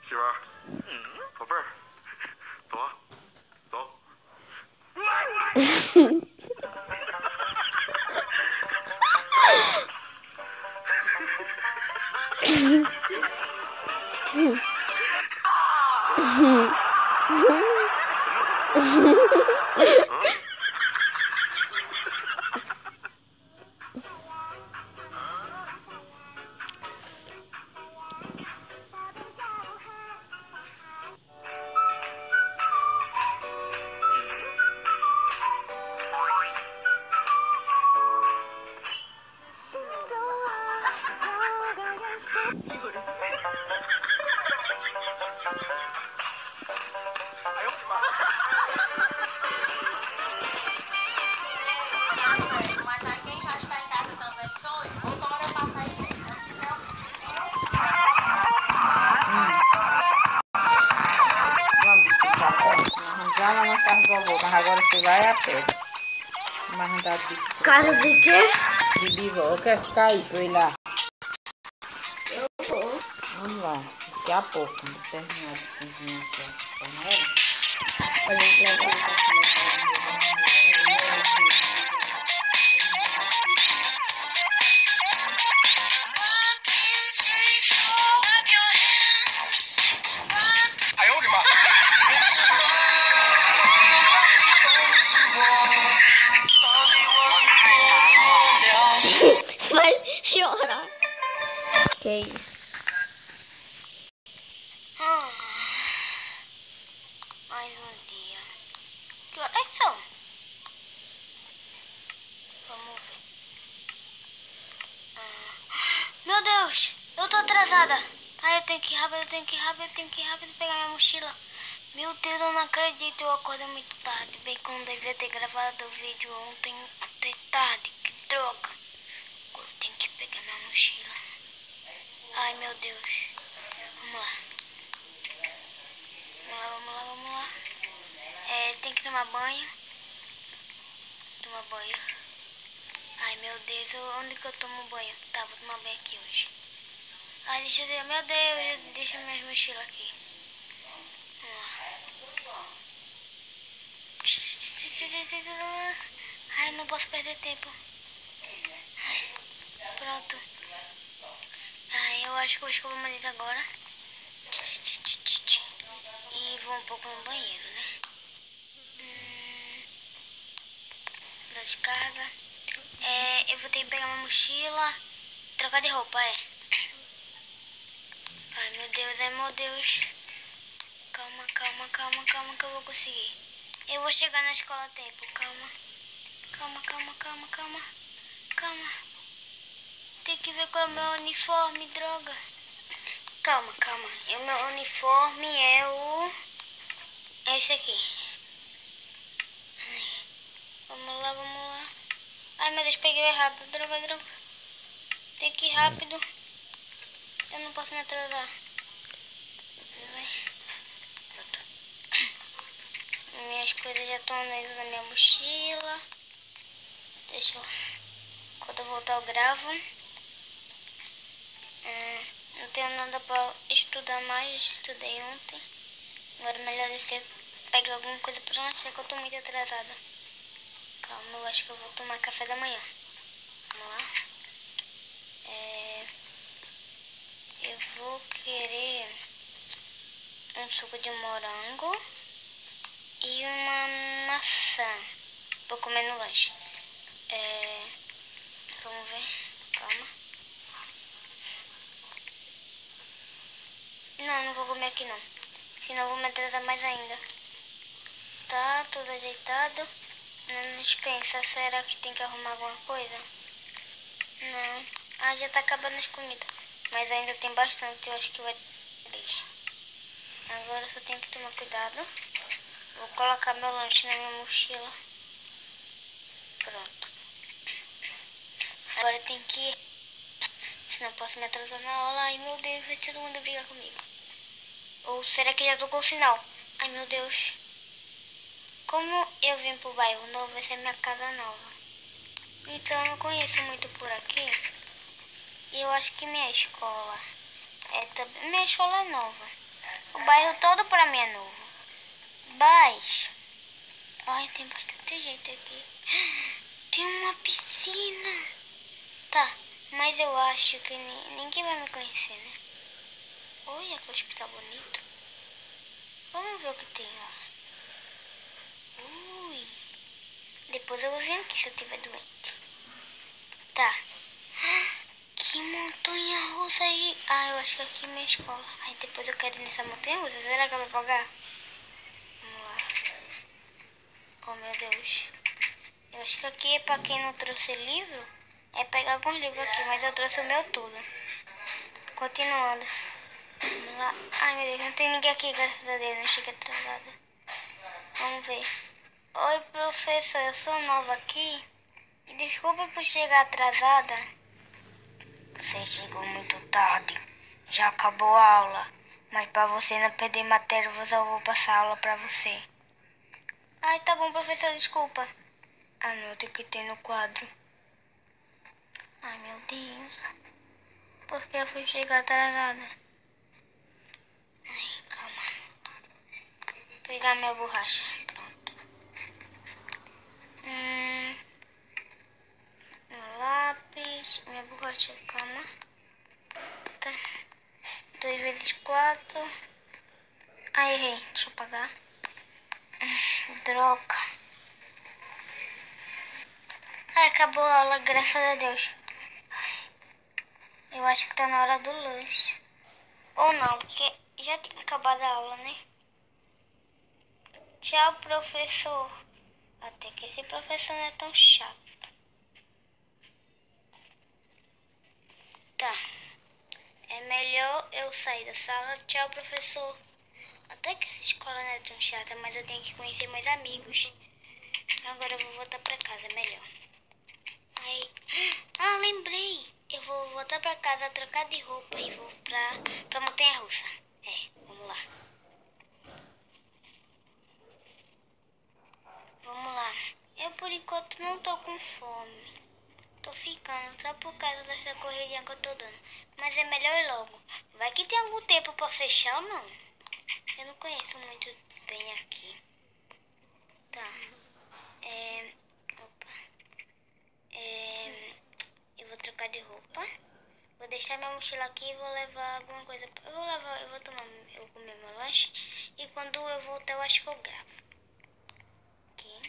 媳妇儿，宝贝儿，走啊，走。Já lá na casa do avô, mas agora você vai a pé. Mas andar de bicicleta. Casa de quê? De bivó. Eu quero ficar aí pra eu ir lá. Eu vou. Vamos lá. Daqui a pouco, quando terminar de cozinhar aqui a panela. A gente leva pra vai chorar. Que isso? Mais um dia. Que horas são? Vamos ver. Meu Deus, eu tô atrasada. Ai, eu tenho que ir rápido, eu tenho que ir rápido, eu tenho que ir rápido pegar minha mochila. Meu Deus, eu não acredito, eu acordei muito tarde. Bem que eu não devia ter gravado o vídeo ontem até tarde. Que droga. Agora eu tenho que pegar minha mochila. Ai, meu Deus. Vamos lá. Vamos lá. Tem que tomar banho. Tomar banho. Ai, meu Deus, onde que eu tomo banho? Tá, vou tomar banho aqui hoje. Ai, deixa eu ver. Meu Deus, deixa minha mochila aqui. Ai, não posso perder tempo. Ai, pronto. Ai, eu acho que vou escovar meu dedo agora. E vou um pouco no banheiro, né? Da descarga. Eu vou ter que pegar minha mochila. Trocar de roupa, Ai, meu Deus. Calma que eu vou conseguir. Eu vou chegar na escola a tempo. Calma. Tem que ver qual é o meu uniforme, droga. Calma. E o meu uniforme é esse aqui. Ai, vamos lá. Ai, meu Deus, peguei errado. Droga. Tem que ir rápido. Eu não posso me atrasar. Pronto. Minhas coisas já estão dentro da minha mochila. Deixa eu... Quando eu voltar eu gravo. Não tenho nada pra estudar mais. Estudei ontem. Agora é melhor descer, pegar alguma coisa pra lanchar, que eu tô muito atrasada. Calma, eu acho que eu vou tomar café da manhã. Vamos lá. Eu vou querer um suco de morango e uma maçã. Vou comer no lanche. Vamos ver. Calma. Não vou comer aqui não. Senão eu vou me atrasar mais ainda. Tá tudo ajeitado. Na despensa, será que tem que arrumar alguma coisa? Não. Já tá acabando as comidas. Mas ainda tem bastante, eu acho que vai deixar. Agora eu só tenho que tomar cuidado. Vou colocar meu lanche na minha mochila. Pronto. Agora tem que ir. Senão posso me atrasar na aula. Ai meu Deus, vai todo mundo brigar comigo. Ou será que já tocou o sinal? Ai meu Deus. Como eu vim pro bairro novo, vai ser minha casa nova. Então eu não conheço muito por aqui. E eu acho que minha escola minha escola é nova. O bairro todo pra mim é novo. Mas... Ai, tem bastante gente aqui. Tem uma piscina. Tá, mas eu acho que ninguém vai me conhecer, né? Olha que hospital bonito. Vamos ver o que tem lá. Ui. Depois eu vou vir aqui se eu estiver doente. Tá. Que montanha russa aí. Eu acho que aqui é minha escola. Aí depois eu quero ir nessa montanha russa. Será que eu vou pagar? Vamos lá. Oh meu Deus. Eu acho que aqui é pra quem não trouxe livro. É pegar alguns livros aqui. Mas eu trouxe o meu tudo. Continuando. Vamos lá. Ai meu Deus, não tem ninguém aqui, graças a Deus. Não cheguei atrasada. Vamos ver. Oi professor, eu sou nova aqui. E desculpa por chegar atrasada. Você chegou muito tarde. Já acabou a aula. Mas para você não perder matéria, eu só vou passar a aula para você. Ai, tá bom, professor, desculpa. Anote o que tem no quadro. Ai, meu Deus. Por que eu fui chegar atrasada? Ai, calma. Vou pegar minha borracha. Pronto. Meu lápis. Minha borracha, calma. Tá. 2 vezes 4. Errei. Deixa eu apagar. Droga. Acabou a aula, graças a Deus. Eu acho que tá na hora do lanche. Ou não, porque já tinha acabado a aula, né? Tchau, professor. Até que esse professor não é tão chato. Tá. É melhor eu sair da sala. Tchau, professor. Até que essa escola não é tão chata, mas eu tenho que conhecer meus amigos. Agora eu vou voltar pra casa, é melhor. Lembrei. Eu vou voltar pra casa, trocar de roupa e vou pra montanha russa. Vamos lá. Vamos lá. Eu por enquanto não tô com fome. Tô ficando só por causa dessa correria que eu tô dando. Mas é melhor ir logo. Vai que tem algum tempo pra fechar ou não? Eu não conheço muito bem aqui. Tá. Eu vou trocar de roupa. Vou deixar minha mochila aqui e vou levar alguma coisa. Eu vou comer meu lanche. E quando eu voltar, eu acho que eu gravo. Aqui.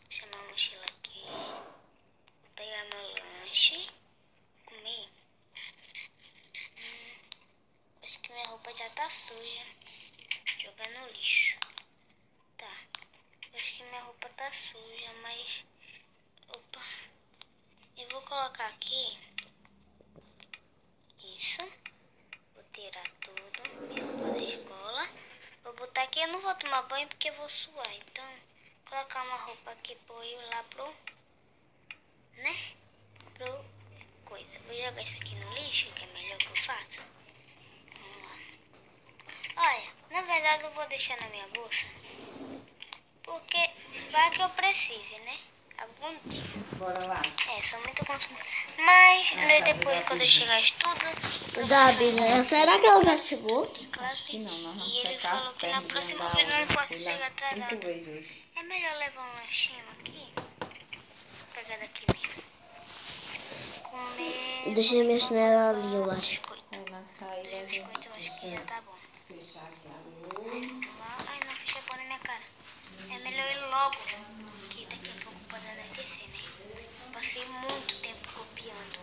Deixar minha mochila aqui. Vou pegar meu lanche. Comer. Acho que minha roupa já tá suja. Jogar no lixo. Tá. Acho que minha roupa tá suja, mas... Opa. Eu vou colocar aqui. Isso. Vou tirar tudo. Minha roupa da escola. Vou botar aqui. Eu não vou tomar banho porque eu vou suar. Então, vou colocar uma roupa aqui pra eu ir lá pro... Né? Pro coisa. Vou jogar isso aqui no lixo, que é melhor que eu faço. Vamos lá. Olha, na verdade eu vou deixar na minha bolsa. Porque vai que eu precise, né? Algum dia. Bora lá. É, sou muito consumida. Mas depois, quando eu chegar estudo, Gabi, né? Será que ela já chegou? de classe. Que não, nós vamos E ele secar falou as que na pernas próxima da vez eu não aula. posso Fui chegar lá atrasada. 5 vezes hoje. É melhor levar um lanchinho aqui. Vou pegar daqui mesmo. Comer. Deixa minha chinela ali, eu acho. Biscoito. Aí na saída, Biscoito eu acho que já tá bom. fechar aqui a luz. Ai, não, fechei a porta na minha cara. É melhor ir logo, que daqui a pouco pode anoitecer, né? Passei muito tempo copiando.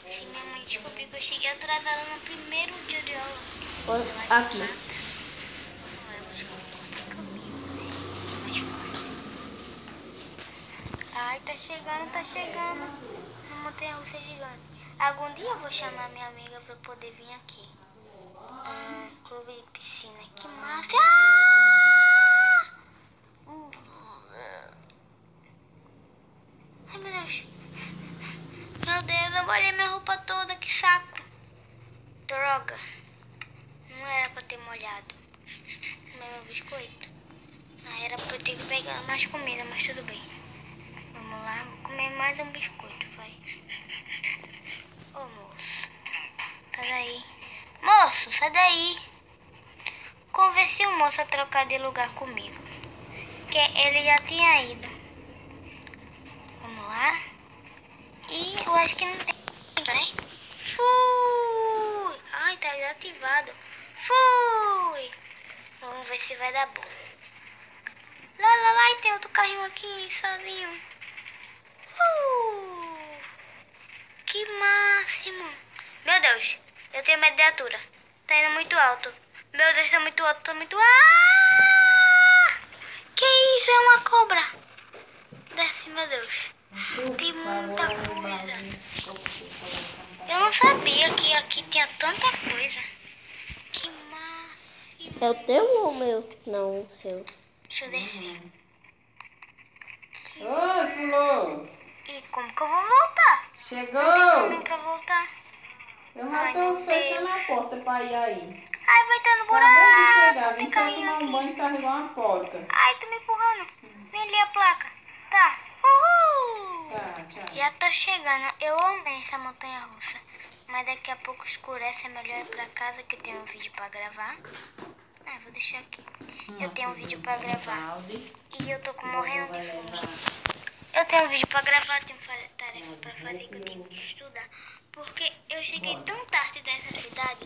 Se minha mãe descobrir que eu cheguei atrasada no primeiro dia de aula, ela vai Aqui. me matar. Não, eu acho que eu vou cortar caminho, né? Mais fácil. Ai, tá chegando. Na montanha-russa gigante. Algum dia eu vou chamar minha amiga pra poder vir aqui. Clube de piscina, que massa! Ai, meu Deus. Meu Deus, eu molhei minha roupa toda, que saco. Droga. Não era pra ter molhado. Comer meu biscoito. Ah, era pra eu ter que pegar mais comida, mas tudo bem. Vamos lá, vou comer mais um biscoito, vai. Ô, moço. Sai daí. Moço, sai daí. Convenci o moço a trocar de lugar comigo. Que ele já tinha ido. Vamos lá. E eu acho que não tem, né? Fui! Ai, tá desativado. Fui! Vamos ver se vai dar bom. Lá, e tem outro carrinho aqui, sozinho. Que máximo! Meu Deus, eu tenho medo de altura. Tá indo muito alto. Meu Deus, tá muito alto, tá muito... Ah! Que isso? É uma cobra. Desce, meu Deus. Tem muita coisa. Eu não sabia que aqui tinha tanta coisa. Que máximo. É o teu ou o meu? Não, o seu. Deixa eu descer. Oi, Fulô! E como que eu vou voltar? Não tem Chegou! caminho pra voltar. Eu já Ai, tô meu fechando Deus. a porta pra ir aí. Ai, vai estar no Acabei de chegar, buraco. Tem vim só carrinho tomar um aqui. banho e carregar uma porta. Ai, tô me empurrando. Vem ali a placa. Tá. Uhul. Tá, tchau. Já tô chegando. Eu amei essa montanha russa. Mas daqui a pouco escurece. É melhor ir pra casa que eu tenho um vídeo pra gravar. Ah, vou deixar aqui. Eu tenho um vídeo pra gravar. E eu tô morrendo de fome. Eu tenho um vídeo pra gravar. Tenho tarefa pra fazer que eu tenho que estudar. Porque eu cheguei tão tarde dessa cidade